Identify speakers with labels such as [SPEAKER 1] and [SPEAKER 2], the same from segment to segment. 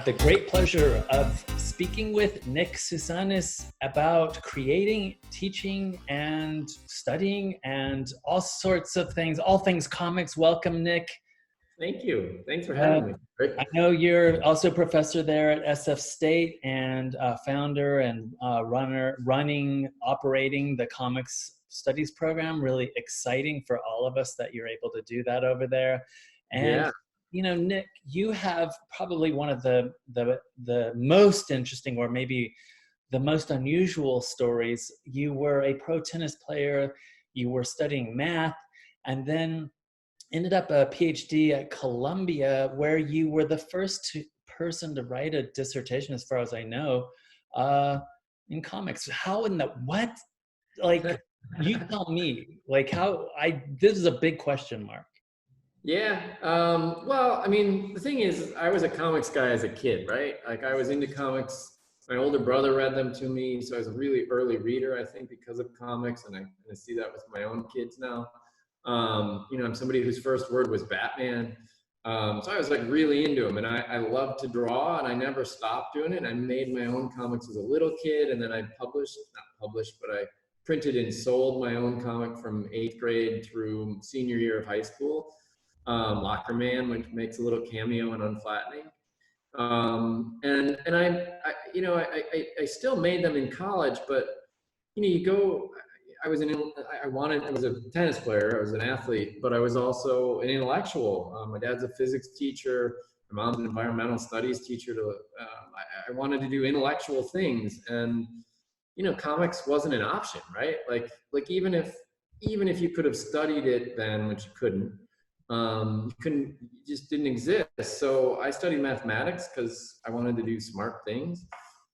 [SPEAKER 1] the great pleasure of speaking with Nick Sousanis about creating, teaching, and studying, and all sorts of things, all things comics. Welcome, Nick.
[SPEAKER 2] Thank you. Thanks for having me. Great.
[SPEAKER 1] I know you're also a professor there at SF State and founder and operating the comics studies program. Really exciting for all of us that you're able to do that over there. And
[SPEAKER 2] Yeah.
[SPEAKER 1] you know, Nick, you have probably one of the most interesting, or maybe the most unusual stories. You were a pro tennis player, you were studying math, and then ended up a PhD at Columbia, where you were the first person to write a dissertation, as far as I know, in comics. How in the what? Like, you tell me. Like, this is a big question mark.
[SPEAKER 2] Yeah. Well, I mean, the thing is, I was a comics guy as a kid, right? Like, I was into comics. My older brother read them to me, so I was a really early reader, I think, because of comics, and I see that with my own kids now. You know, I'm somebody whose first word was Batman. So I was like really into them, and I loved to draw, and I never stopped doing it. I made my own comics as a little kid, and then I but I printed and sold my own comic from 8th grade through senior year of high school. Locker Man, which makes a little cameo in Unflattening. And I still made them in college, but you know, I was a tennis player, I was an athlete, but I was also an intellectual. My dad's a physics teacher, my mom's an environmental studies teacher. I wanted to do intellectual things, and you know, comics wasn't an option, right? Like even if you could have studied it then, which you couldn't, it just didn't exist. So I studied mathematics because I wanted to do smart things.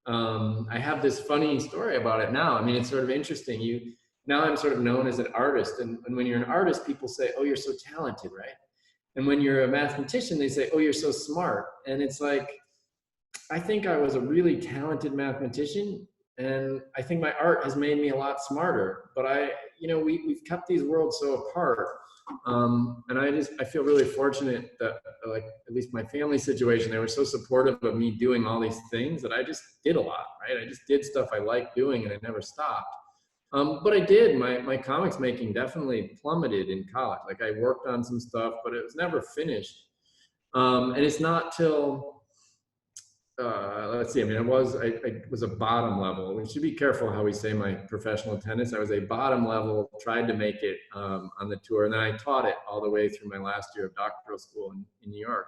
[SPEAKER 2] I have this funny story about it now. I mean, it's sort of interesting. Now I'm sort of known as an artist, and when you're an artist, people say, "Oh, you're so talented," right? And when you're a mathematician, they say, "Oh, you're so smart." And it's like, I think I was a really talented mathematician, and I think my art has made me a lot smarter. But we've kept these worlds so apart. And I feel really fortunate that, like, at least my family situation, they were so supportive of me doing all these things that I just did a lot, right? I just did stuff I liked doing, and I never stopped. But I did, my comics making definitely plummeted in college. Like, I worked on some stuff, but it was never finished. And it's not till, let's see, I mean, I was a bottom level. We should be careful how we say my professional tennis. I was a bottom level, tried to make it on the tour, and then I taught it all the way through my last year of doctoral school in New York.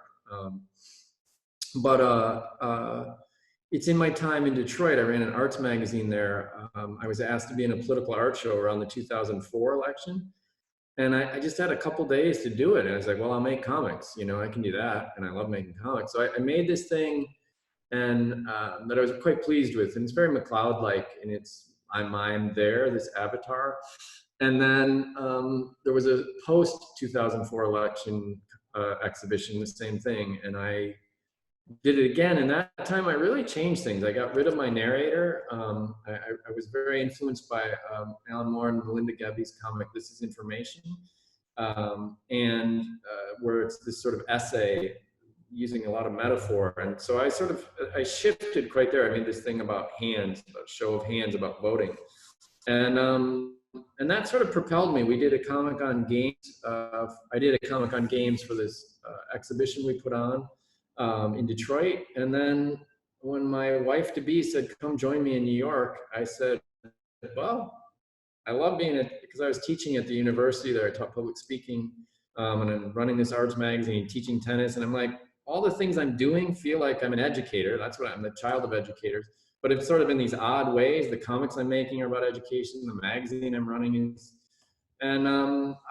[SPEAKER 2] It's in my time in Detroit. I ran an arts magazine there. I was asked to be in a political art show around the 2004 election. And I just had a couple days to do it. And I was like, well, I'll make comics. You know, I can do that. And I love making comics. So I made this thing, and that I was quite pleased with. And it's very McCloud-like, and I'm there, this avatar. And then there was a post-2004 election exhibition, the same thing. And I did it again, and that time I really changed things. I got rid of my narrator. I was very influenced by Alan Moore and Melinda Gebbie's comic, This Is Information, where it's this sort of essay using a lot of metaphor. And so I shifted quite there. I made this thing about hands, a show of hands about voting. And that sort of propelled me. We did a comic on games. I did a comic on games for this exhibition we put on in Detroit. And then when my wife-to-be said, come join me in New York, I said, well, I love because I was teaching at the university there. I taught public speaking, and I'm running this arts magazine, teaching tennis. And I'm like, all the things I'm doing feel like I'm an educator. That's what I'm, the child of educators. But it's sort of in these odd ways. The comics I'm making are about education. The magazine I'm running is. And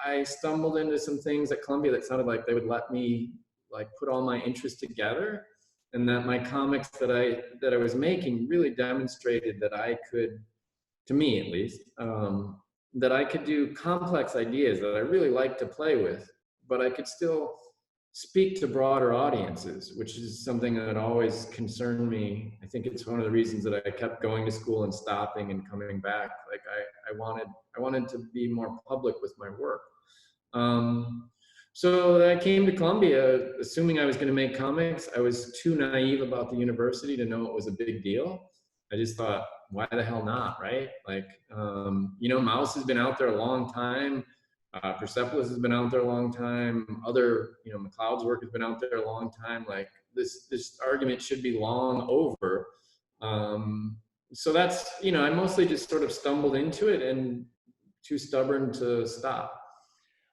[SPEAKER 2] I stumbled into some things at Columbia that sounded like they would let me like put all my interests together, and that my comics that I was making really demonstrated that I could, to me at least, that I could do complex ideas that I really like to play with, but I could still speak to broader audiences, which is something that always concerned me. I think it's one of the reasons that I kept going to school and stopping and coming back. Like I wanted to be more public with my work. So I came to Columbia assuming I was going to make comics. I was too naive about the university to know it was a big deal. I just thought, why the hell not, right? Like, you know, Mouse has been out there a long time. Persepolis has been out there a long time. Other, you know, McLeod's work has been out there a long time. Like, this argument should be long over. So that's, you know, I mostly just sort of stumbled into it and too stubborn to stop.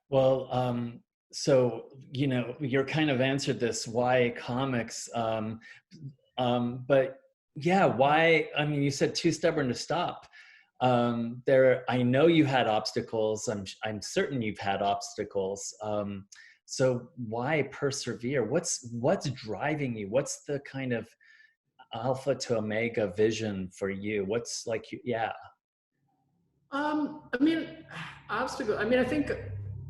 [SPEAKER 1] Well, so you know, you're kind of answered this. Why comics? But yeah, why? I mean, you said too stubborn to stop. There, I know you had obstacles. I'm certain you've had obstacles. So why persevere? What's driving you? What's the kind of alpha to omega vision for you? What's like, yeah.
[SPEAKER 2] I mean, obstacle. I mean, I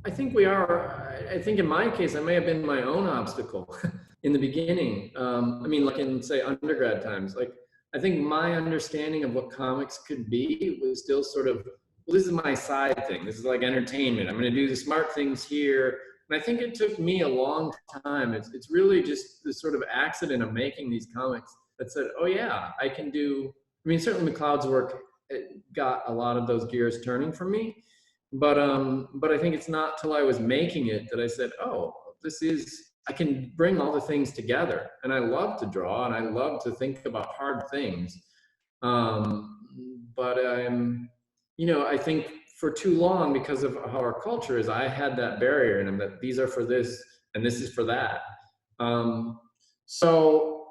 [SPEAKER 2] think we are. I think in my case, I may have been my own obstacle in the beginning. I mean, like in say undergrad times, like I think my understanding of what comics could be was still sort of, well, this is my side thing. This is like entertainment. I'm going to do the smart things here. And I think it took me a long time. It's really just the sort of accident of making these comics that said, oh yeah, I can do. I mean, certainly McLeod's work got a lot of those gears turning for me. But I think it's not till I was making it that I said, oh, this is, I can bring all the things together. And I love to draw and I love to think about hard things. But I'm, you know, I think for too long, because of how our culture is, I had that barrier and that these are for this and this is for that. So,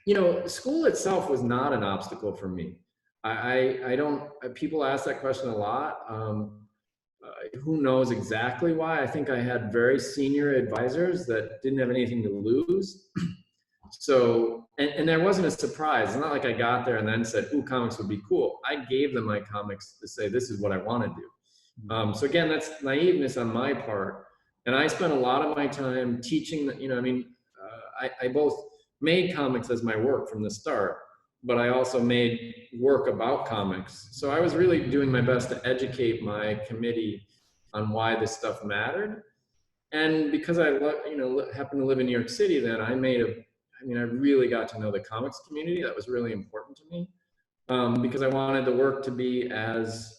[SPEAKER 2] you know, school itself was not an obstacle for me. I don't, people ask that question a lot. Who knows exactly why? I think I had very senior advisors that didn't have anything to lose. So, and there wasn't a surprise. It's not like I got there and then said, ooh, comics would be cool. I gave them my comics to say, this is what I want to do. So again, that's naiveness on my part. And I spent a lot of my time teaching, you know, I mean, I both made comics as my work from the start, but I also made work about comics. So I was really doing my best to educate my committee on why this stuff mattered. And because I, you know, happened to live in New York City, then I really got to know the comics community. That was really important to me because I wanted the work to be as,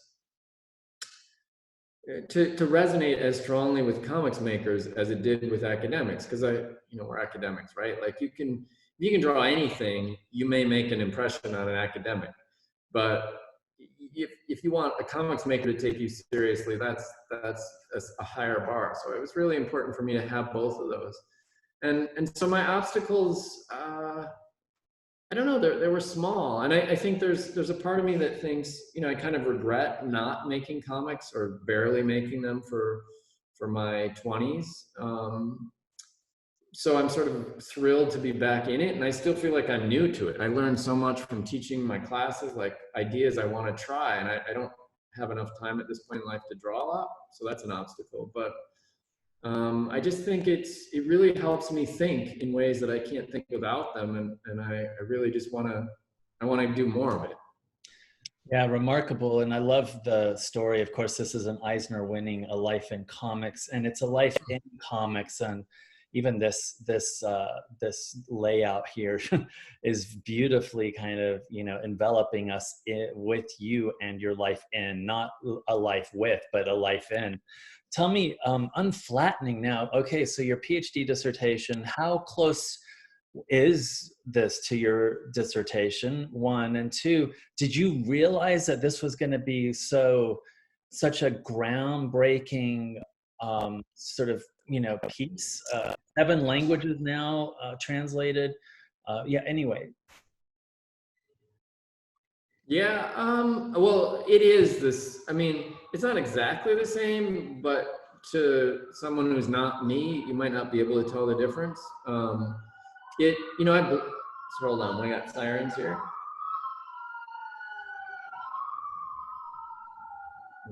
[SPEAKER 2] to resonate as strongly with comics makers as it did with academics. Because we're academics, right? Like you can draw anything, you may make an impression on an academic, but if you want a comics maker to take you seriously, that's a higher bar. So it was really important for me to have both of those. And so my obstacles, I don't know, they were small. And I think there's a part of me that thinks, you know, I kind of regret not making comics or barely making them for my 20s. So I'm sort of thrilled to be back in it, and I still feel like I'm new to it. I learned so much from teaching my classes, like ideas I want to try, and I don't have enough time at this point in life to draw a lot, so that's an obstacle. But I just think it really helps me think in ways that I can't think without them, and I really just want to do more of it.
[SPEAKER 1] Yeah, remarkable. And I love the story. Of course, this is an Eisner winning A Life in Comics, and it's a life in comics. And even this layout here is beautifully kind of, you know, enveloping us with you and your life in, not a life with, but a life in. Tell me, Unflattening now. Okay, so your PhD dissertation, how close is this to your dissertation? One, and two, did you realize that this was going to be such a groundbreaking sort of, you know, piece? 7 languages now translated. Yeah. Anyway.
[SPEAKER 2] Yeah. Well, it is this. I mean, it's not exactly the same, but to someone who's not me, you might not be able to tell the difference. You know, so hold on, we got sirens here.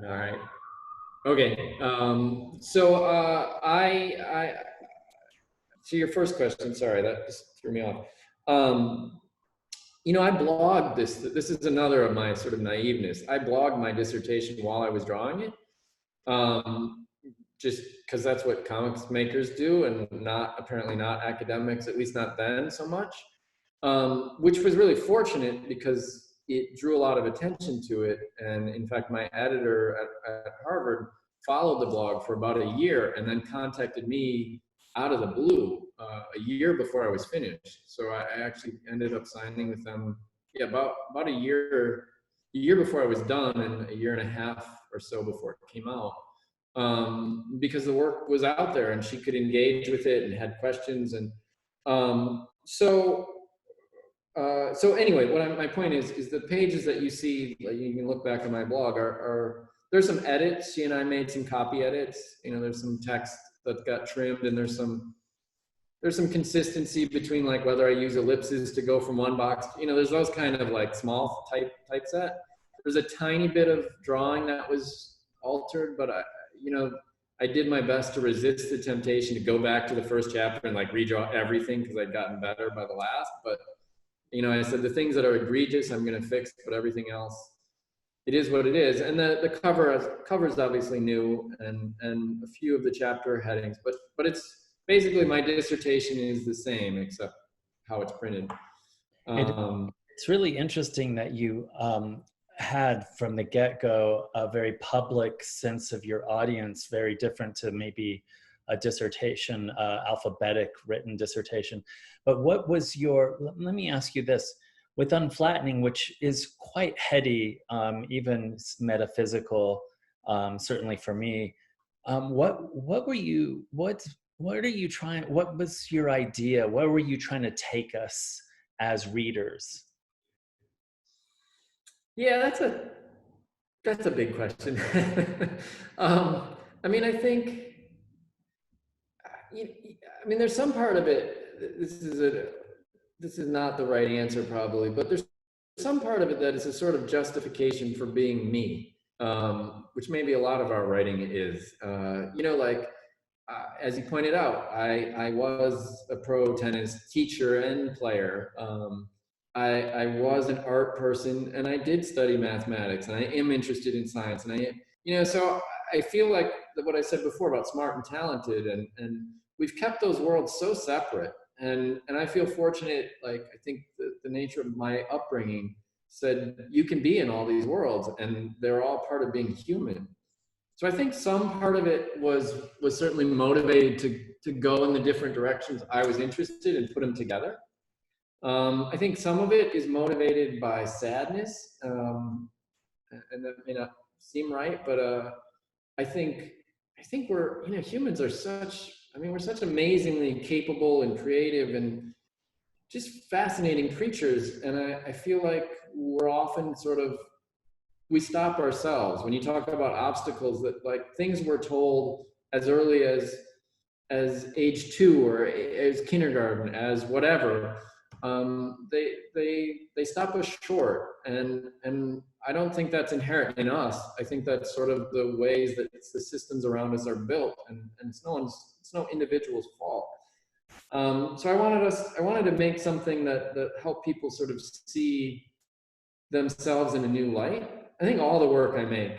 [SPEAKER 2] All right. Okay. So to your first question, sorry, that just threw me off. You know, I blogged this. This is another of my sort of naiveness. I blogged my dissertation while I was drawing it. just because that's what comics makers do, and apparently not academics, at least not then so much, which was really fortunate because it drew a lot of attention to it. And in fact, my editor at Harvard followed the blog for about a year and then contacted me out of the blue a year before I was finished. So I actually ended up signing with them, yeah, about a year before I was done, and a year and a half or so before it came out, because the work was out there and she could engage with it and had questions. And so anyway, my point is the pages that you see, like, you can look back on my blog, are there's some edits. She and I made some copy edits. You know, there's some text that got trimmed, and there's some consistency between, like, whether I use ellipses to go from one box. You know, there's those kind of like small typeset. There's a tiny bit of drawing that was altered, but I did my best to resist the temptation to go back to the first chapter and like redraw everything, because I'd gotten better by the last. But I said the things that are egregious I'm going to fix, but everything else, it is what it is. And the cover is obviously new, and a few of the chapter headings, but it's basically my dissertation is the same except how it's printed.
[SPEAKER 1] It's really interesting that you had from the get-go a very public sense of your audience, very different to maybe a dissertation, alphabetic written dissertation. But what was let me ask you this, with Unflattening, which is quite heady, even metaphysical, certainly for me, what was your idea? Where were you trying to take us as readers?
[SPEAKER 2] Yeah, that's a big question. I mean, I think, there's some part of it, this is not the right answer probably, but there's some part of it that is a sort of justification for being me, which maybe a lot of our writing is. As you pointed out, I was a pro tennis teacher and player. I was an art person, and I did study mathematics, and I am interested in science. And so I feel like what I said before about smart and talented, and we've kept those worlds so separate. And I feel fortunate, like, I think the nature of my upbringing said, you can be in all these worlds, and they're all part of being human. So I think some part of it was certainly motivated to go in the different directions I was interested in, put them together. I think some of it is motivated by sadness, and that may not seem right, but I think we're, humans are we're such amazingly capable and creative and just fascinating creatures. And I feel like we're often we stop ourselves when you talk about obstacles, that like things we're told as early as age 2 or as kindergarten, as whatever, they stop us short. And I don't think that's inherent in us. I think that's sort of the ways that the systems around us are built, and it's no individual's fault. So I wanted to make something that helped people sort of see themselves in a new light. I think all the work I make,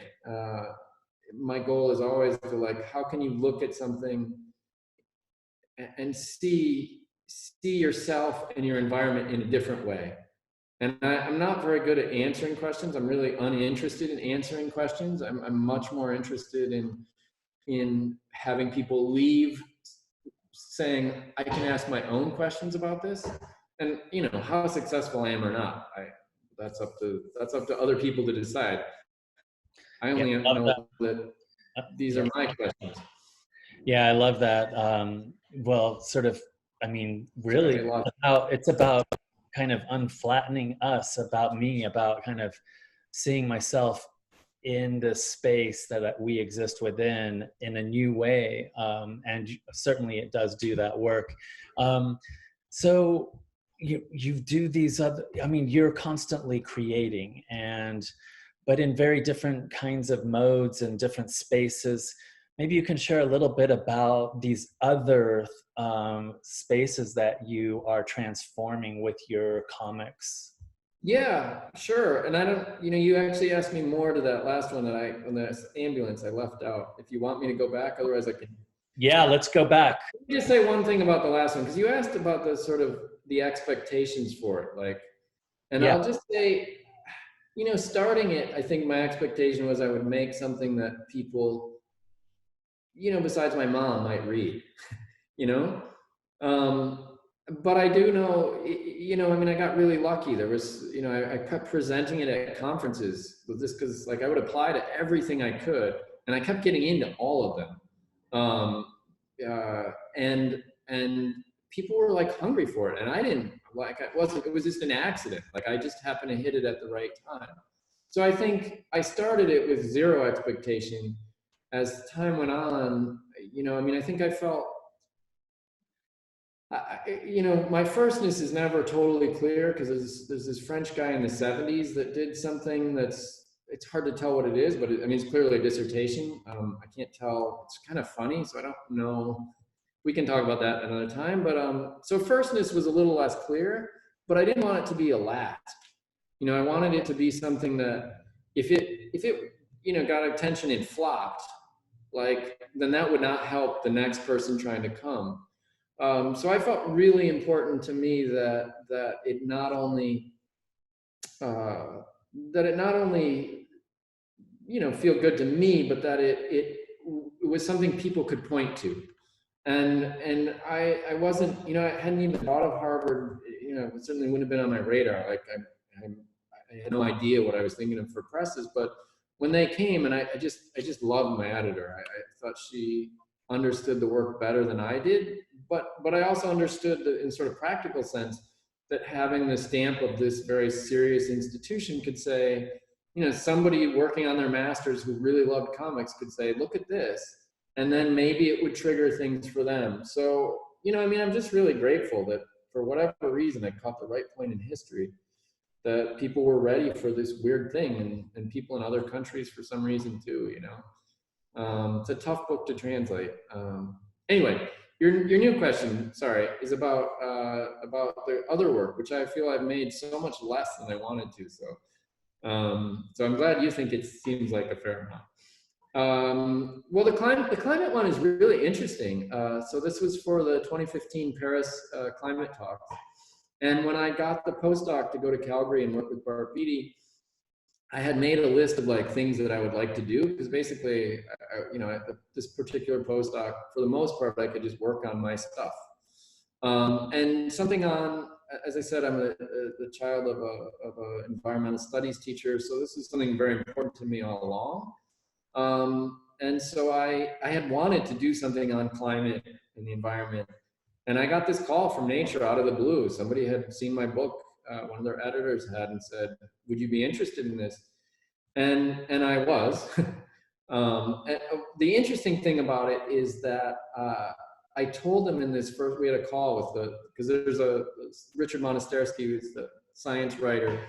[SPEAKER 2] my goal is always to, like, how can you look at something and see yourself and your environment in a different way. And I'm not very good at answering questions. I'm really uninterested in answering questions. I'm much more interested in having people leave saying, I can ask my own questions about this. And how successful I am or not, that's up to other people to decide. I only know that these are my questions.
[SPEAKER 1] Yeah, I love that. Well, sort of, really, it's about kind of unflattening us, about me, about kind of seeing myself in the space that we exist within in a new way. And certainly it does do that work. So you do these other, you're constantly creating, but in very different kinds of modes and different spaces. Maybe you can share a little bit about these other spaces that you are transforming with your comics.
[SPEAKER 2] Yeah, sure. And I don't, you actually asked me more to that last one that on the ambulance I left out. If you want me to go back, otherwise I can.
[SPEAKER 1] Yeah, let's go back.
[SPEAKER 2] Let me just say one thing about the last one, because you asked about the sort of the expectations for it, like, and
[SPEAKER 1] Yeah.
[SPEAKER 2] I'll just say, starting it, I think my expectation was I would make something that people, besides my mom might read, you know? Um, but I do know, I mean, I got really lucky. There was, I kept presenting it at conferences with this because like I would apply to everything I could, and I kept getting into all of them. Um, and people were like hungry for it, and I didn't like. It was just an accident. Like I just happened to hit it at the right time. So I think I started it with zero expectation. As time went on, I mean, I think I felt my firstness is never totally clear because there's this French guy in the 70s that did something it's hard to tell what it is, but I mean, it's clearly a dissertation. I can't tell. It's kind of funny, so I don't know. We can talk about that another time. But so firstness was a little less clear, but I didn't want it to be a last. I wanted it to be something that if it got attention and flopped, like then that would not help the next person trying to come. So I felt really important to me that it not only uh, feel good to me, but that it was something people could point to. And I wasn't, I hadn't even thought of Harvard. It certainly wouldn't have been on my radar. Like I had no idea what I was thinking of for presses, but when they came, and I just loved my editor. I thought she understood the work better than I did, but I also understood that in sort of practical sense that having the stamp of this very serious institution could say, somebody working on their master's who really loved comics could say, look at this, and then maybe it would trigger things for them. So, I mean, I'm just really grateful that for whatever reason I caught the right point in history, that people were ready for this weird thing, and people in other countries for some reason too. It's a tough book to translate. Anyway, your new question, sorry, is about the other work, which I feel I've made so much less than I wanted to. So I'm glad you think it seems like a fair amount. Well, the climate one is really interesting. So this was for the 2015 Paris climate talks. And when I got the postdoc to go to Calgary and work with Bart Beatty, I had made a list of like things that I would like to do, because basically, this particular postdoc, for the most part, I could just work on my stuff. And something on, as I said, I'm the child of a environmental studies teacher, so this is something very important to me all along. And so I had wanted to do something on climate and the environment, and I got this call from Nature out of the blue. Somebody had seen my book, one of their editors had, and said, would you be interested in this? And I was. And the interesting thing about it is that I told them in this first, we had a call with because there's Richard Monastersky, who's the science writer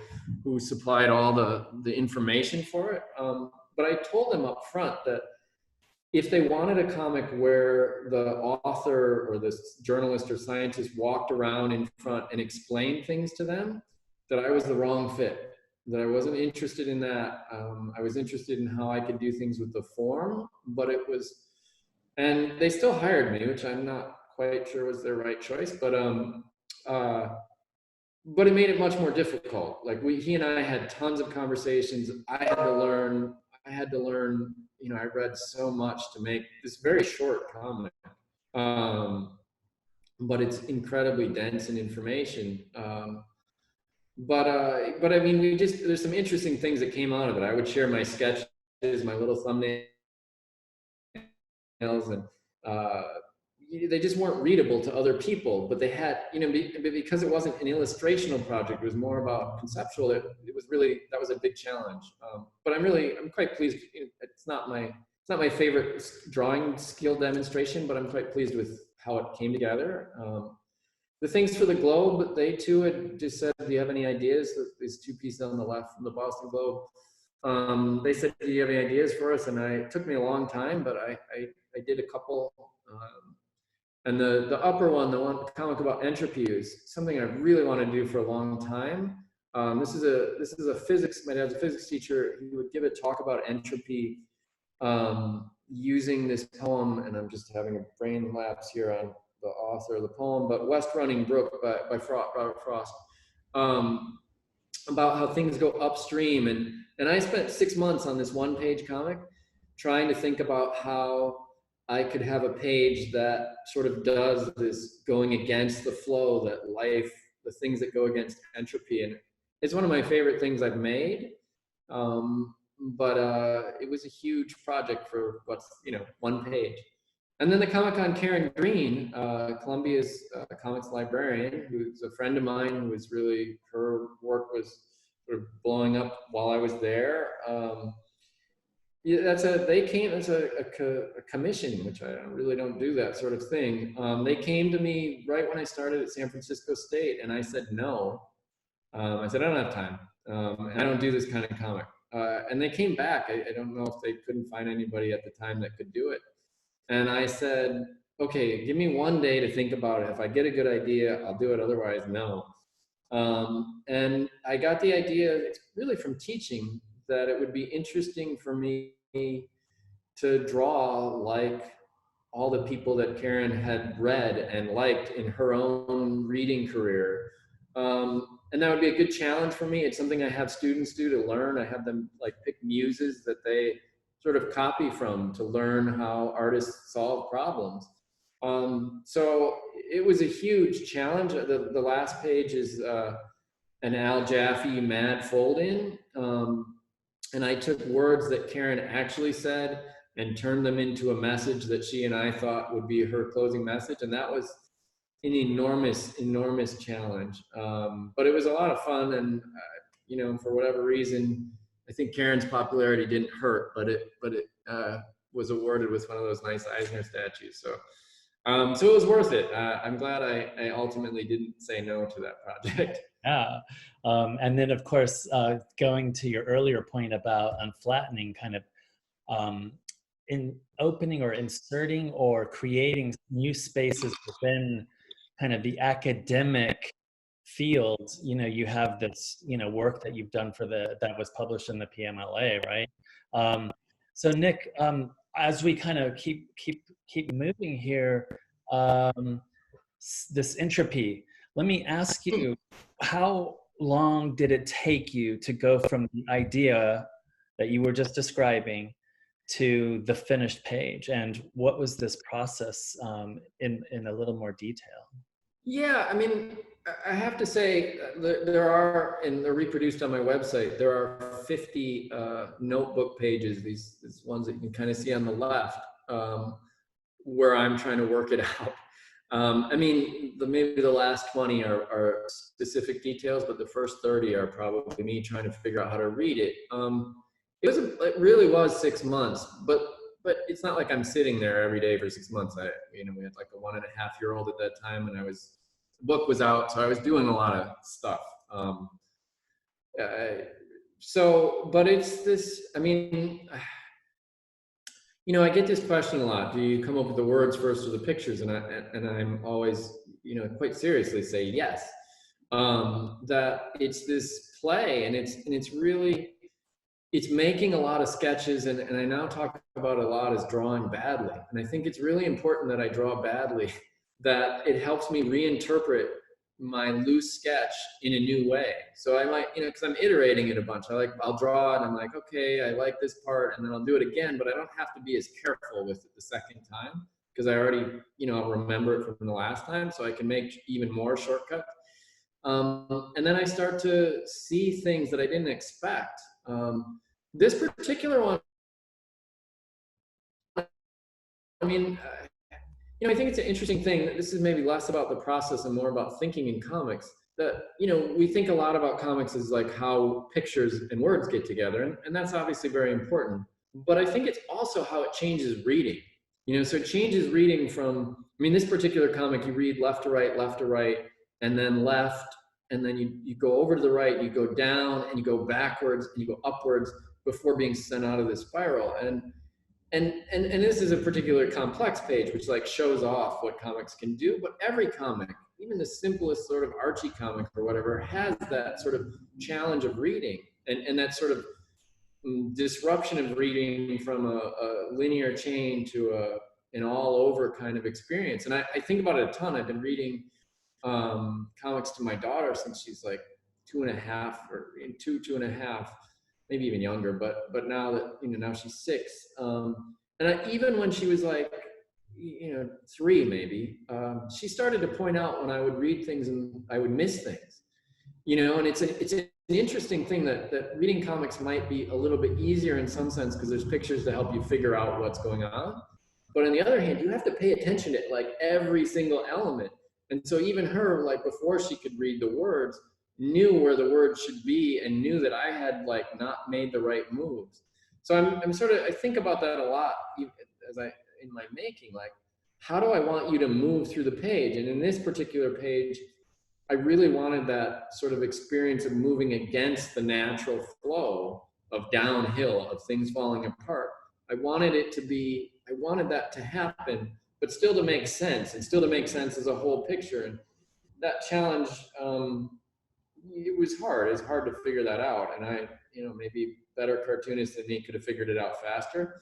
[SPEAKER 2] who supplied all the information for it. But I told them up front that if they wanted a comic where the author or the journalist or scientist walked around in front and explained things to them, that I was the wrong fit, that I wasn't interested in that. I was interested in how I could do things with the form, and they still hired me, which I'm not quite sure was their right choice, but it made it much more difficult. Like he and I had tons of conversations. I had to learn, I read so much to make this very short comic. But it's incredibly dense in information. But I mean, there's some interesting things that came out of it. I would share my sketches, my little thumbnails, and they just weren't readable to other people, but they had, because it wasn't an illustrational project, it was more about conceptual. That was a big challenge. But I'm quite pleased. It's not my favorite drawing skill demonstration, but I'm quite pleased with how it came together. The things for the Globe, they too had just said, do you have any ideas? These two pieces on the left from the Boston Globe. They said, do you have any ideas for us? And it took me a long time, but I did a couple. And the upper one, the comic about entropy, is something I really want to do for a long time. This is a physics. My dad's a physics teacher. He would give a talk about entropy using this poem, and I'm just having a brain lapse here on the author of the poem, but West Running Brook by Robert Frost, about how things go upstream. And I spent 6 months on this one-page comic trying to think about how I could have a page that sort of does this going against the flow, that life, the things that go against entropy. And it's one of my favorite things I've made. But it was a huge project for what's, one page. And then the Comic-Con Karen Green, Columbia's comics librarian, who's a friend of mine, who was really, her work was sort of blowing up while I was there. Yeah, they came as a commission, which I really don't do that sort of thing. They came to me right when I started at San Francisco State, and I said no. I said, I don't have time. And I don't do this kind of comic. And they came back. I don't know if they couldn't find anybody at the time that could do it. And I said, okay, give me one day to think about it. If I get a good idea, I'll do it. Otherwise, no. And I got the idea, it's really from teaching, that it would be interesting for me to draw like all the people that Karen had read and liked in her own reading career. And that would be a good challenge for me. It's something I have students do to learn. I have them like pick muses that they sort of copy from to learn how artists solve problems. So it was a huge challenge. The last page is an Al Jaffe mad fold-in. And I took words that Karen actually said and turned them into a message that she and I thought would be her closing message. And that was an enormous, enormous challenge. But it was a lot of fun. And, for whatever reason, I think Karen's popularity didn't hurt, but it was awarded with one of those nice Eisner statues. So it was worth it. I'm glad I ultimately didn't say no to that project.
[SPEAKER 1] Yeah. And then, of course, going to your earlier point about unflattening, kind of in opening or inserting or creating new spaces within kind of the academic field, you have this, work that you've done that was published in the PMLA, right? So Nick, as we kind of keep moving here, this entropy, let me ask you, how long did it take you to go from the idea that you were just describing to the finished page? And what was this process in a little more detail?
[SPEAKER 2] Yeah, I mean, I have to say there are, and they're reproduced on my website, there are 50 notebook pages, these ones that you can kind of see on the left, where I'm trying to work it out. I mean, maybe the last 20 are specific details, but the first 30 are probably me trying to figure out how to read it. It really was 6 months, but it's not like I'm sitting there every day for 6 months. We had like a 1.5-year-old at that time, and the book was out, so I was doing a lot of stuff. But it's this, I mean, I get this question a lot. Do you come up with the words first or the pictures? And I'm always, quite seriously say yes. That it's this play, and it's really, it's making a lot of sketches, and I now talk about a lot as drawing badly. And I think it's really important that I draw badly, that it helps me reinterpret my loose sketch in a new way. So I might, because I'm iterating it a bunch. I'll draw it and I'm like, okay, I like this part, and then I'll do it again, but I don't have to be as careful with it the second time, because I already, I'll remember it from the last time, so I can make even more shortcuts. And then I start to see things that I didn't expect. This particular one, I mean, I think it's an interesting thing. This is maybe less about the process and more about thinking in comics. That, we think a lot about comics as like how pictures and words get together, and that's obviously very important. But I think it's also how it changes reading. So it changes reading from, this particular comic, you read left to right, and then left, and then you go over to the right, you go down, and you go backwards, and you go upwards before being sent out of this spiral. And this is a particular complex page, which like shows off what comics can do, but every comic even the simplest sort of Archie comic or whatever has that sort of challenge of reading, and that sort of disruption of reading from a linear chain to an all over kind of experience. And I think about it a ton. I've been reading comics to my daughter since she's like 2.5 or two and a half, maybe even younger, but now that, now she's 6. Even when she was like, 3 maybe, she started to point out when I would read things and I would miss things, and it's an interesting thing that reading comics might be a little bit easier in some sense because there's pictures to help you figure out what's going on. But on the other hand, you have to pay attention to like every single element. And so even her, like before she could read the words, knew where the words should be and knew that I had like not made the right moves. So I think about that a lot in my making, like, how do I want you to move through the page? And in this particular page, I really wanted that sort of experience of moving against the natural flow of downhill, of things falling apart. I wanted that to happen, but still to make sense, and still to make sense as a whole picture. And that challenge, it was hard. It's hard to figure that out. And maybe better cartoonists than me could have figured it out faster.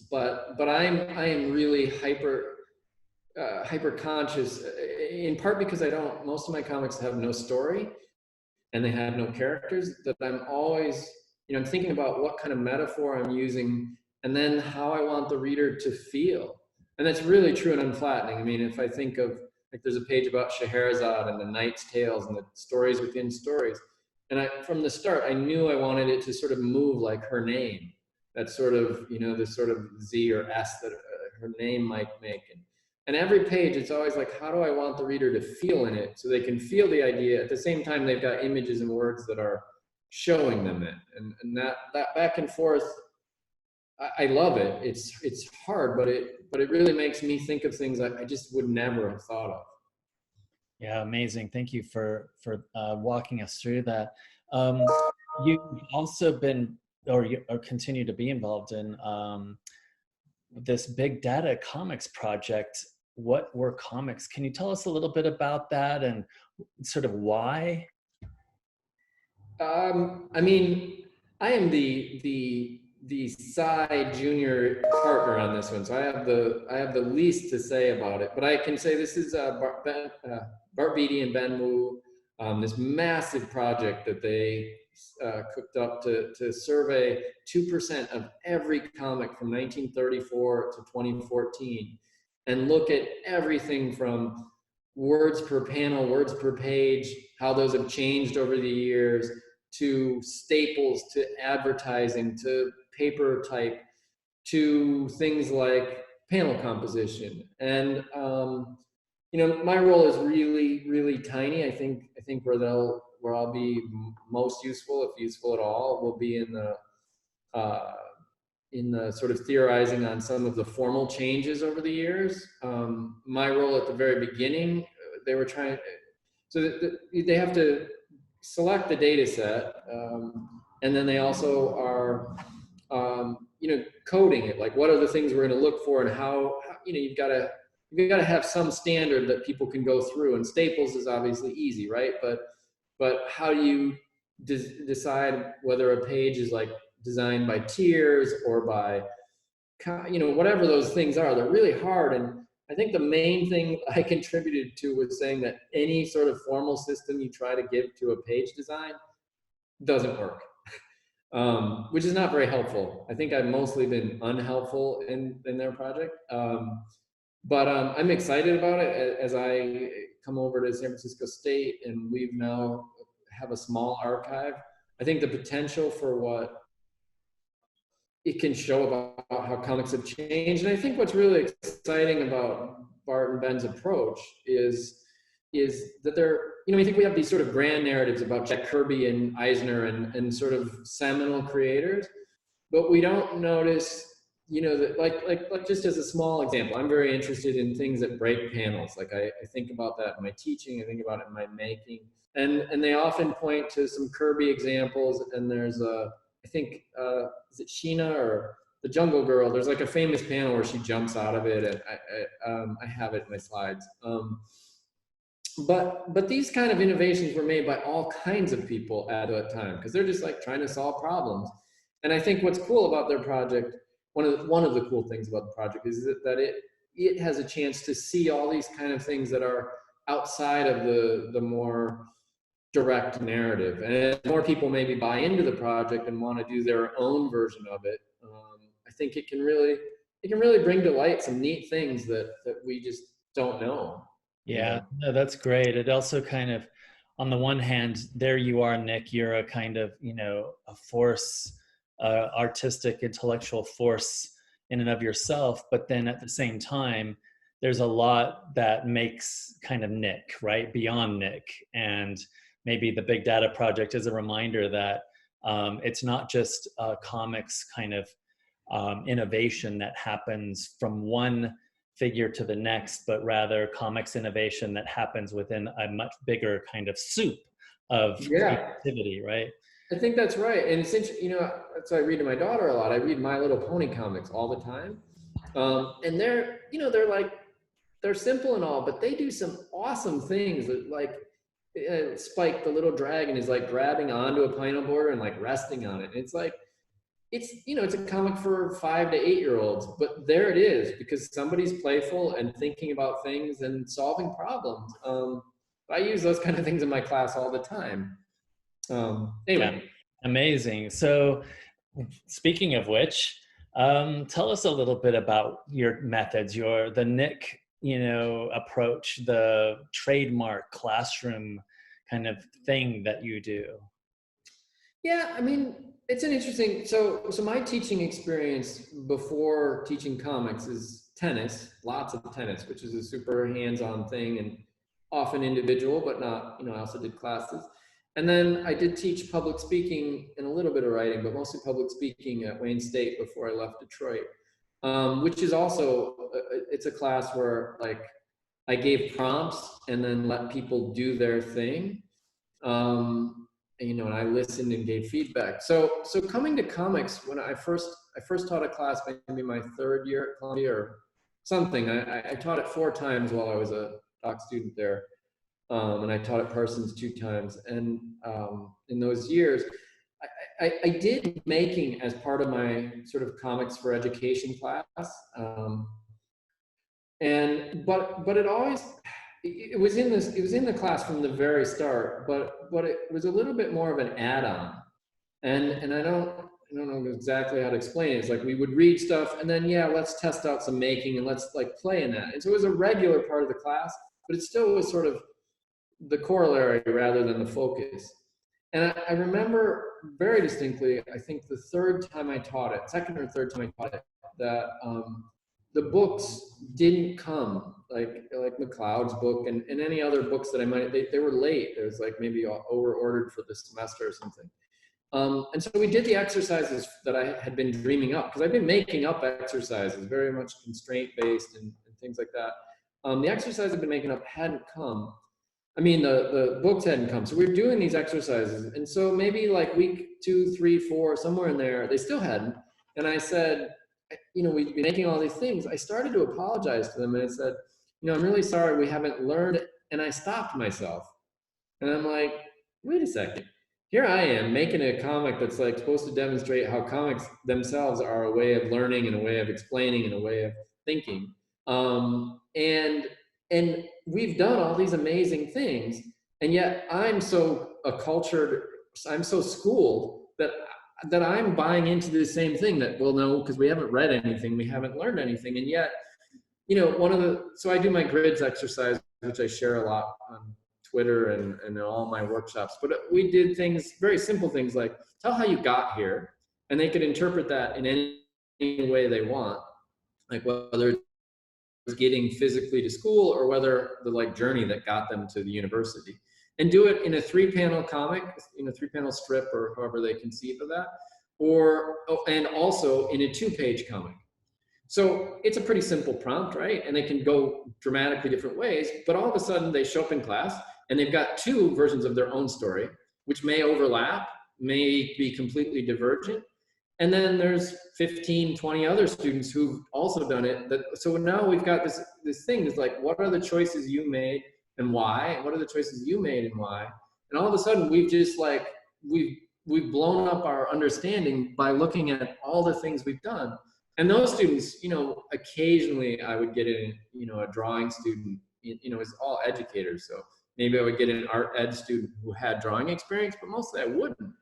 [SPEAKER 2] But I am really hyper conscious, in part because most of my comics have no story and they have no characters, that I'm always, I'm thinking about what kind of metaphor I'm using and then how I want the reader to feel. And that's really true in Unflattening. I mean, if I think of, like, there's a page about Scheherazade and the Knight's Tales and the stories within stories. And from the start, I knew I wanted it to sort of move like her name. That sort of, this sort of Z or S that her name might make. And every page, it's always like, how do I want the reader to feel in it so they can feel the idea? At the same time, they've got images and words that are showing them it. And that back and forth, I love it. It's hard, but it really makes me think of things I just would never have thought of.
[SPEAKER 1] Yeah, amazing. Thank you for walking us through that. You've also been, or continue to be involved in this big data comics project. What were comics? Can you tell us a little bit about that and sort of why?
[SPEAKER 2] I mean, I am the side junior partner on this one, so I have the least to say about it. But I can say this is Bart Beatty and Ben Wu, this massive project that they cooked up to survey 2% of every comic from 1934 to 2014 and look at everything from words per panel, words per page, how those have changed over the years, to staples, to advertising, to paper type, to things like panel composition. And my role is really, really tiny. I think where I'll be most useful, if useful at all, will be in the sort of theorizing on some of the formal changes over the years. My role at the very beginning, they were trying, they have to select the data set, and then they also are, coding it. Like, what are the things we're going to look for, and how you've got to have some standard that people can go through. And staples is obviously easy, right? But how do you decide whether a page is like designed by tiers or by, whatever those things are? They're really hard. And I think the main thing I contributed to was saying that any sort of formal system you try to give to a page design doesn't work, which is not very helpful. I think I've mostly been unhelpful in their project. But I'm excited about it as I come over to San Francisco State, and we've now have a small archive. I think the potential for what it can show about how comics have changed. And I think what's really exciting about Bart and Ben's approach is that they're, I think we have these sort of grand narratives about Jack Kirby and Eisner and sort of seminal creators, but we don't notice, that like just as a small example, I'm very interested in things that break panels. Like I think about that in my teaching, I think about it in my making. And they often point to some Kirby examples, and there's I think, is it Sheena or the Jungle Girl. There's like a famous panel where she jumps out of it, and I have it in my slides. But these kind of innovations were made by all kinds of people at that time, because they're just like trying to solve problems. And I think what's cool about their project, one of the cool things about the project is that it has a chance to see all these kind of things that are outside of the more direct narrative, and more people maybe buy into the project and want to do their own version of it. I think it can really bring to light some neat things that we just don't know.
[SPEAKER 1] Yeah, no, that's great. It also kind of, on the one hand, there you are, Nick, you're a kind of, a force, artistic, intellectual force in and of yourself. But then at the same time, there's a lot that makes kind of Nick, right? Beyond Nick. And maybe the Big Data Project is a reminder that it's not just comics kind of innovation that happens from one figure to the next, but rather comics innovation that happens within a much bigger kind of soup of creativity, right?
[SPEAKER 2] I think that's right. And it's interesting, that's what I read to my daughter a lot. I read My Little Pony comics all the time. And they're simple and all, but they do some awesome things that, like, Spike, the little dragon, is like grabbing onto a pineal border and like resting on it. And it's like, it's a comic for 5 to 8 year olds, but there it is, because somebody's playful and thinking about things and solving problems. I use those kind of things in my class all the time. Anyway.
[SPEAKER 1] Yeah. Amazing. So speaking of which, tell us a little bit about your methods, the Nick, approach, the trademark classroom kind of thing that you do.
[SPEAKER 2] Yeah, I mean, it's an interesting, so my teaching experience before teaching comics is tennis, lots of tennis, which is a super hands-on thing and often individual, but not, I also did classes. And then I did teach public speaking and a little bit of writing, but mostly public speaking at Wayne State before I left Detroit, which is also, it's a class where, like, I gave prompts and then let people do their thing. And I listened and gave feedback. So coming to comics, when I first taught a class, maybe my 3rd year at Columbia or something, I taught it 4 times while I was a doc student there. And I taught at Parsons 2 times. And in those years, I did making as part of my sort of comics for education class. But it always, it was in the class from the very start, but it was a little bit more of an add-on. And I don't know exactly how to explain it. It's like we would read stuff and then, let's test out some making and let's like play in that. And so it was a regular part of the class, but it still was sort of the corollary rather than the focus. And I remember very distinctly, I think the 3rd time I taught it, 2nd or 3rd time I taught it, that the books didn't come, like McLeod's book and any other books that I might, they were late. It was like maybe over-ordered for the semester or something. And so we did the exercises that I had been dreaming up, because I've been making up exercises, very much constraint-based and things like that. The exercise I've been making up hadn't come. I mean, the books hadn't come. So we were doing these exercises. And so maybe like week 2, 3, 4, somewhere in there, they still hadn't. And I said, we've been making all these things. I started to apologize to them and I said, I'm really sorry we haven't learned. And I stopped myself. And I'm like, wait a second. Here I am making a comic that's like supposed to demonstrate how comics themselves are a way of learning and a way of explaining and a way of thinking. And we've done all these amazing things. And yet I'm so I'm so schooled that I'm buying into the same thing that, well, no, because we haven't read anything, we haven't learned anything. And yet, so I do my grids exercise, which I share a lot on Twitter and in all my workshops, but we did things, very simple things like tell how you got here, and they could interpret that in any way they want, like whether it's getting physically to school or whether the journey that got them to the university, and do it in a 3-panel comic, 3-panel strip, or however they conceive of that, and also in a 2-page comic. So it's a pretty simple prompt, right? And they can go dramatically different ways, but all of a sudden they show up in class and they've got 2 versions of their own story, which may overlap, may be completely divergent. And then there's 15, 20 other students who've also done it. So now we've got this thing is like, what are the choices you made and why? And what are the choices you made and why? And all of a sudden we've just like, we've blown up our understanding by looking at all the things we've done. And those students, you know, occasionally I would get in, you know, a drawing student, you know, it's all educators. So maybe I would get an art ed student who had drawing experience, but mostly I wouldn't.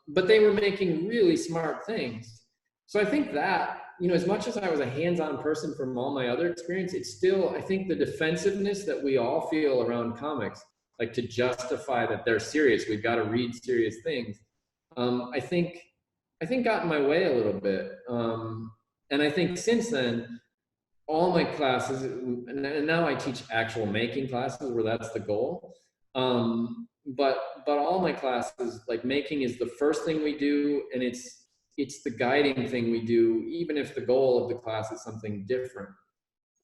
[SPEAKER 2] But they were making really smart things. So I think that, you know, as much as I was a hands-on person from all my other experience, it's still, I think the defensiveness that we all feel around comics, like to justify that they're serious, we've got to read serious things. I think got in my way a little bit. And I think since then, all my classes, and now I teach actual making classes where that's the goal. But all my classes, like making is the first thing we do, and it's the guiding thing we do, even if the goal of the class is something different.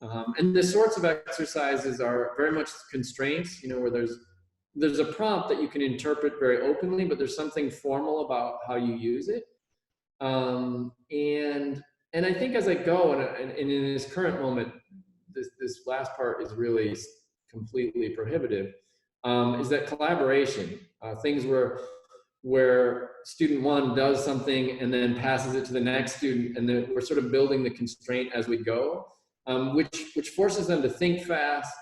[SPEAKER 2] And the sorts of exercises are very much constraints, you know, where there's a prompt that you can interpret very openly, but there's something formal about how you use it. And I think as I go, and in this current moment, this last part is really completely prohibitive, is that collaboration, things where student one does something and then passes it to the next student, and then we're sort of building the constraint as we go, which forces them to think fast.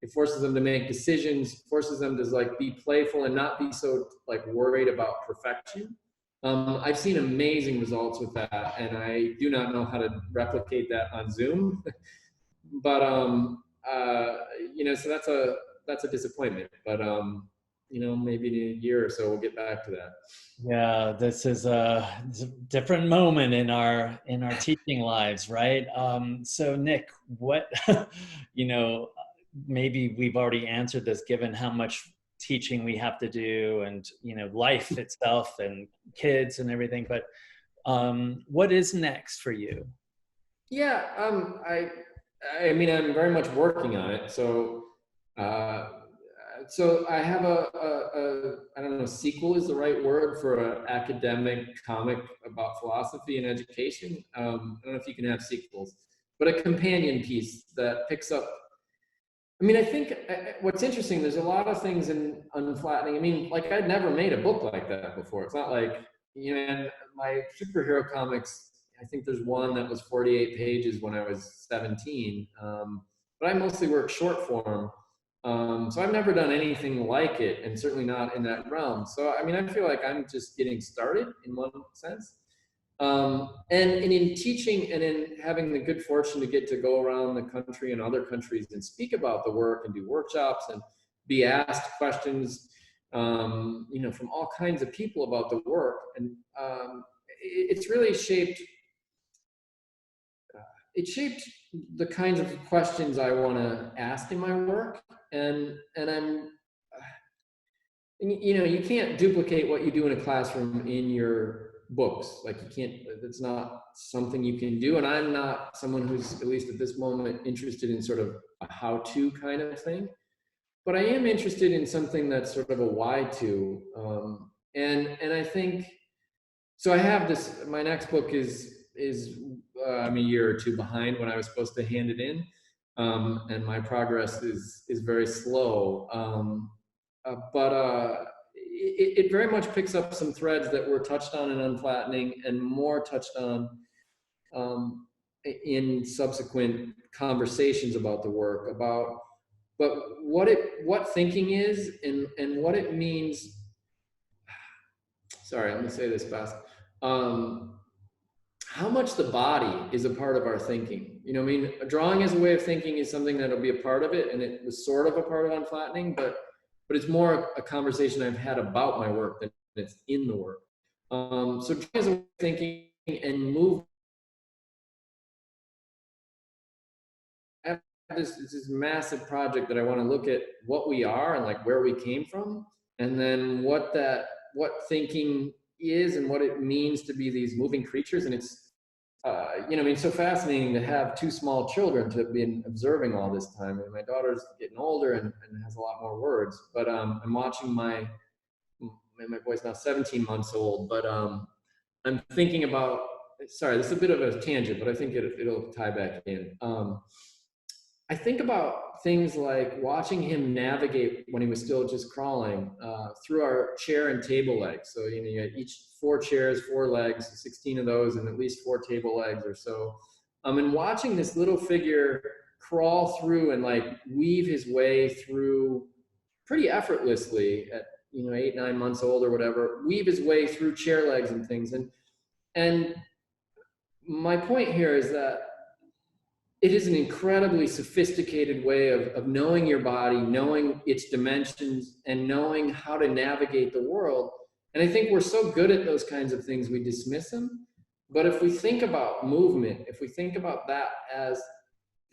[SPEAKER 2] It forces them to make decisions, forces them to like be playful and not be so like worried about perfection. I've seen amazing results with that, and I do not know how to replicate that on Zoom. But you know, so that's a disappointment. But you know, maybe in a year or so we'll get back to that.
[SPEAKER 1] Yeah, this is it's a different moment in our teaching lives, right? So Nick, what you know, maybe we've already answered this given how much teaching we have to do, and you know, life itself and kids and everything, but what is next for you?
[SPEAKER 2] Yeah, I mean, I'm very much working on it. So so I have I don't know, sequel is the right word for an academic comic about philosophy and education. I don't know if you can have sequels, but a companion piece that picks up. I mean, I think what's interesting, there's a lot of things in Unflattening. I mean, like I'd never made a book like that before. It's not like, you know, and my superhero comics, I think there's one that was 48 pages when I was 17. But I mostly work short form. So I've never done anything like it, and certainly not in that realm. So, I mean, I feel like I'm just getting started in one sense. And in teaching and in having the good fortune to get to go around the country and other countries and speak about the work and do workshops and be asked questions, you know, from all kinds of people about the work. And it's really shaped, it shaped the kinds of questions I want to ask in my work. And I'm, you know, you can't duplicate what you do in a classroom in your books. Like you can't, it's not something you can do. And I'm not someone who's, at least at this moment, interested in sort of a how-to kind of thing. But I am interested in something that's sort of a why-to. And I think, so I have this, my next book is I'm a year or two behind when I was supposed to hand it in. And my progress is very slow. But it very much picks up some threads that were touched on in Unflattening and more touched on in subsequent conversations about the work, but what thinking is and what it means. Sorry, let me say this fast. How much the body is a part of our thinking. You know, I mean, drawing as a way of thinking is something that'll be a part of it, and it was sort of a part of Unflattening, but it's more a conversation I've had about my work than it's in the work. So drawing as a way of thinking and move. I have this massive project that I want to look at what we are and like where we came from, and then what thinking is and what it means to be these moving creatures. And it's you know, I mean, so fascinating to have two small children to be observing all this time. And my daughter's getting older and has a lot more words, but I'm watching my boy's now 17 months old, but I'm thinking about, sorry, this is a bit of a tangent, but I think it'll tie back in. I think about things like watching him navigate when he was still just crawling through our chair and table legs. So, you know, you had each 4 chairs, 4 legs, 16 of those, and at least 4 table legs or so. And watching this little figure crawl through and like weave his way through pretty effortlessly at, you know, 8, 9 months old or whatever, weave his way through chair legs and things. And my point here is that it is an incredibly sophisticated way of knowing your body, knowing its dimensions, and knowing how to navigate the world. And I think we're so good at those kinds of things, we dismiss them. But if we think about movement, if we think about that as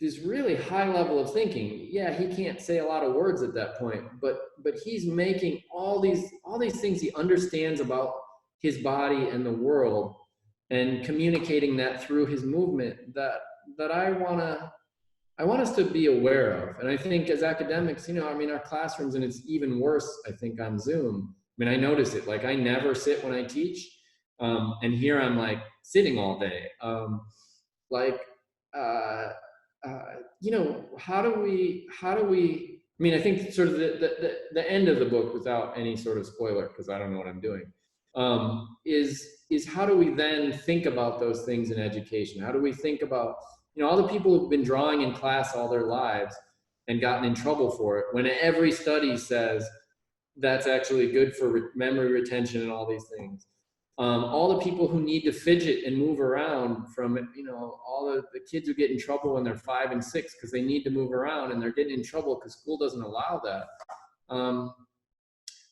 [SPEAKER 2] this really high level of thinking, yeah, he can't say a lot of words at that point, but he's making all these things he understands about his body and the world, and communicating that through his movement that I want us to be aware of. And I think as academics, you know, I mean, our classrooms, and it's even worse, I think, on Zoom. I mean, I notice it, like I never sit when I teach. And here I'm like sitting all day. You know, how do we, I mean, I think sort of the end of the book, without any sort of spoiler, because I don't know what I'm doing, is how do we then think about those things in education? How do we think about, you know, all the people who've been drawing in class all their lives and gotten in trouble for it, when every study says that's actually good for memory retention and all these things. All the people who need to fidget and move around, from, you know, all the kids who get in trouble when they're 5 and 6 because they need to move around and they're getting in trouble because school doesn't allow that.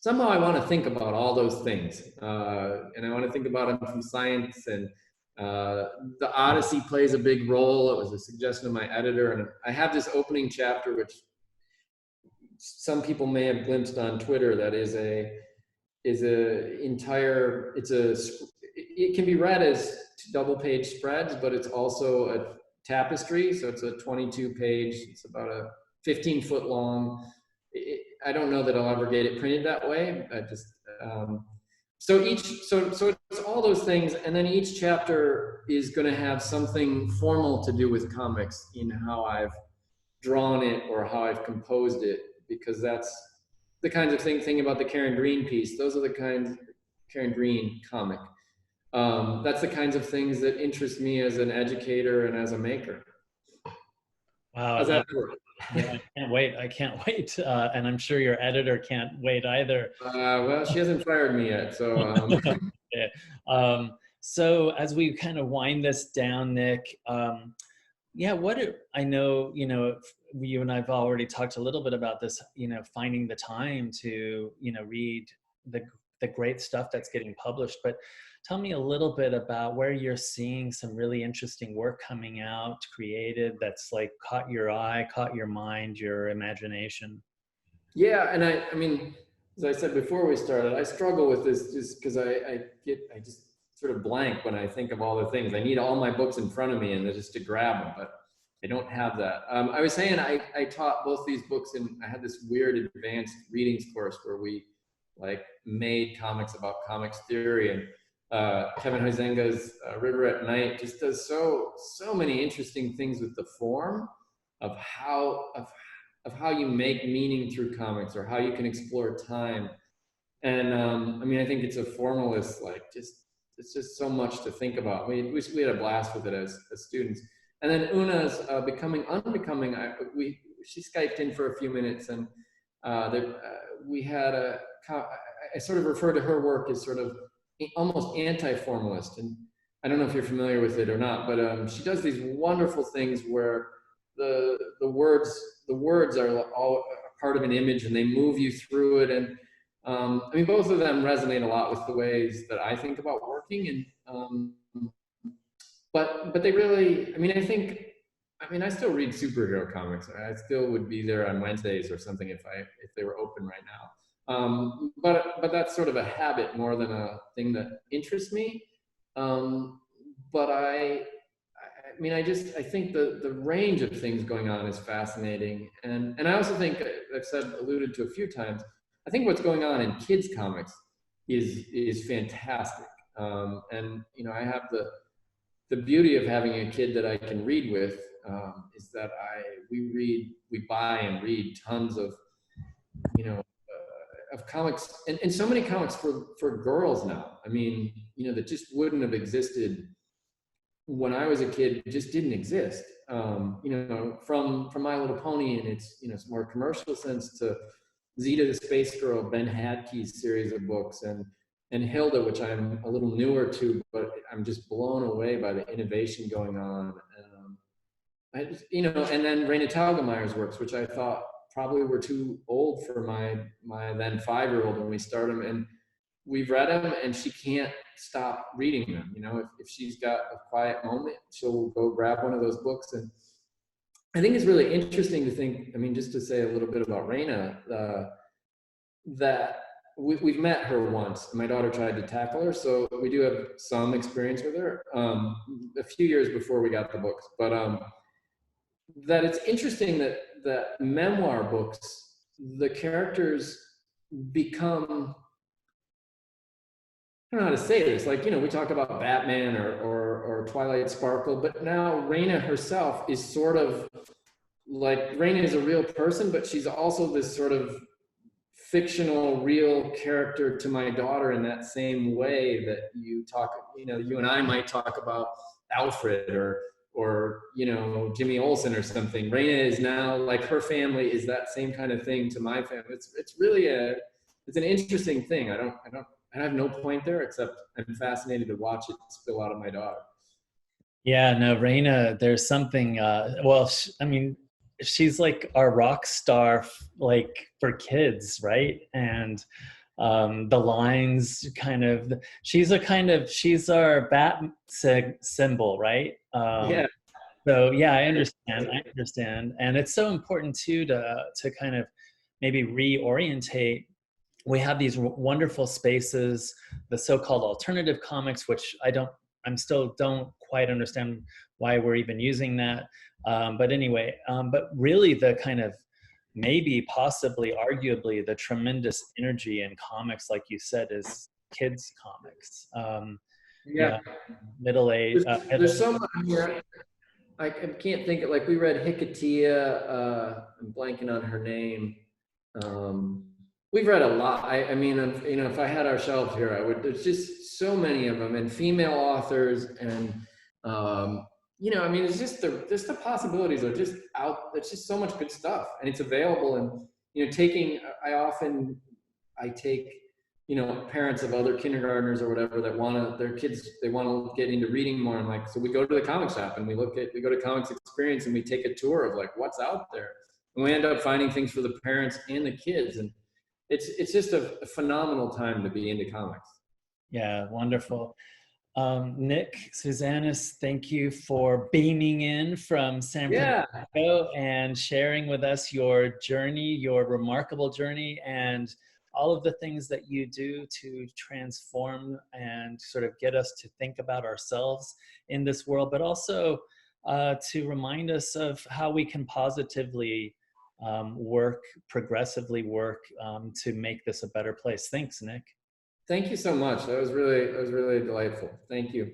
[SPEAKER 2] Somehow I want to think about all those things, and I want to think about them from science. And the Odyssey plays a big role. It was a suggestion of my editor, and I have this opening chapter which some people may have glimpsed on Twitter. That it can be read as double-page spreads, but it's also a tapestry. So it's a 22-page. It's about a 15-foot long. I don't know that I'll ever get it printed that way. I just so it's all those things, and then each chapter is going to have something formal to do with comics in how I've drawn it or how I've composed it, because that's the kinds of thing about the Karen Green piece. Those are the kinds, Karen Green comic. That's the kinds of things that interest me as an educator and as a maker.
[SPEAKER 1] Wow.
[SPEAKER 2] How's that work?
[SPEAKER 1] Yeah, I can't wait. And I'm sure your editor can't wait either.
[SPEAKER 2] Well, she hasn't fired me yet, so.
[SPEAKER 1] Yeah. So as we kind of wind this down, Nick, yeah, I know, you know, you and I've already talked a little bit about this, you know, finding the time to, you know, read the great stuff that's getting published, but tell me a little bit about where you're seeing some really interesting work coming out, created, that's like caught your eye, caught your mind, your imagination.
[SPEAKER 2] Yeah, and I mean, as I said before we started, I struggle with this just because I just sort of blank when I think of all the things. I need all my books in front of me and just to grab them, but I don't have that. I was saying I taught both these books, and I had this weird advanced readings course where we like made comics about comics theory, and Kevin Huizenga's River at Night just does so many interesting things with the form of how you make meaning through comics, or how you can explore time. And I mean, I think it's a formalist, like it's just so much to think about. We had a blast with it as students. And then Una's Becoming Unbecoming, she Skyped in for a few minutes, and we had I sort of refer to her work as sort of almost anti-formalist. And I don't know if you're familiar with it or not, but she does these wonderful things where the words are all part of an image, and they move you through it. And I mean, both of them resonate a lot with the ways that I think about working. And but they really, I mean, I still read superhero comics. I still would be there on Wednesdays or something if they were open right now. But that's sort of a habit more than a thing that interests me. But I mean, I think the range of things going on is fascinating. And I also think, I've alluded to a few times, I think what's going on in kids comics is fantastic. And, you know, I have the beauty of having a kid that I can read with, is that we buy and read tons of, you know, of comics, and so many comics for girls now. I mean, you know, that just wouldn't have existed when I was a kid. It just didn't exist. You know, from My Little Pony and its, you know, it's more commercial sense, to Zeta the Space Girl, Ben Hadke's series of books, and Hilda, which I'm a little newer to, but I'm just blown away by the innovation going on. You know, and then Raina Telgemeier's works, which I thought probably were too old for my then 5-year-old when we started them, and we've read them, and she can't stop reading them. You know, if she's got a quiet moment, she'll go grab one of those books. And I think it's really interesting to think, I mean, just to say a little bit about Raina, that we've met her once. My daughter tried to tackle her, so we do have some experience with her, a few years before we got the books. But that it's interesting that memoir books, the characters become, I don't know how to say this, like, you know, we talk about Batman or Twilight Sparkle, but now Raina herself is sort of like, Raina is a real person, but she's also this sort of fictional real character to my daughter, in that same way that you talk, you know, you and I might talk about Alfred or you know, Jimmy Olsen or something. Raina is now like, her family is that same kind of thing to my family. It's really it's an interesting thing. I have no point there, except I'm fascinated to watch it spill out of my daughter.
[SPEAKER 1] Yeah, no, Raina, there's something, well, I mean, she's like our rock star, like for kids, right? And the lines kind of, she's our bat symbol, right?
[SPEAKER 2] Yeah.
[SPEAKER 1] So yeah, I understand. And it's so important too, to kind of maybe reorientate. We have these wonderful spaces, the so-called alternative comics, which I'm still don't quite understand why we're even using that. But anyway, but really the kind of, maybe possibly arguably, the tremendous energy in comics, like you said, is kids comics.
[SPEAKER 2] Yeah.
[SPEAKER 1] Yeah, middle-aged.
[SPEAKER 2] There's so much here. I can't think of, like, we read Hikatia, I'm blanking on her name. We've read a lot. I mean, you know, if I had our shelves here, I would, there's just so many of them, and female authors, and, you know, I mean, it's just the possibilities are just out. There's just so much good stuff, and it's available. And, you know, I take, you know, parents of other kindergartners or whatever that their kids, they want to get into reading more. And like, so we go to the comic shop and we go to Comics Experience and we take a tour of like what's out there. And we end up finding things for the parents and the kids. And it's just a phenomenal time to be into comics.
[SPEAKER 1] Yeah, wonderful. Nick, Sousanis, thank you for beaming in from San Francisco and sharing with us your journey, your remarkable journey, and all of the things that you do to transform and sort of get us to think about ourselves in this world, but also to remind us of how we can positively progressively work to make this a better place. Thanks, Nick.
[SPEAKER 2] Thank you so much. That was really delightful. Thank you.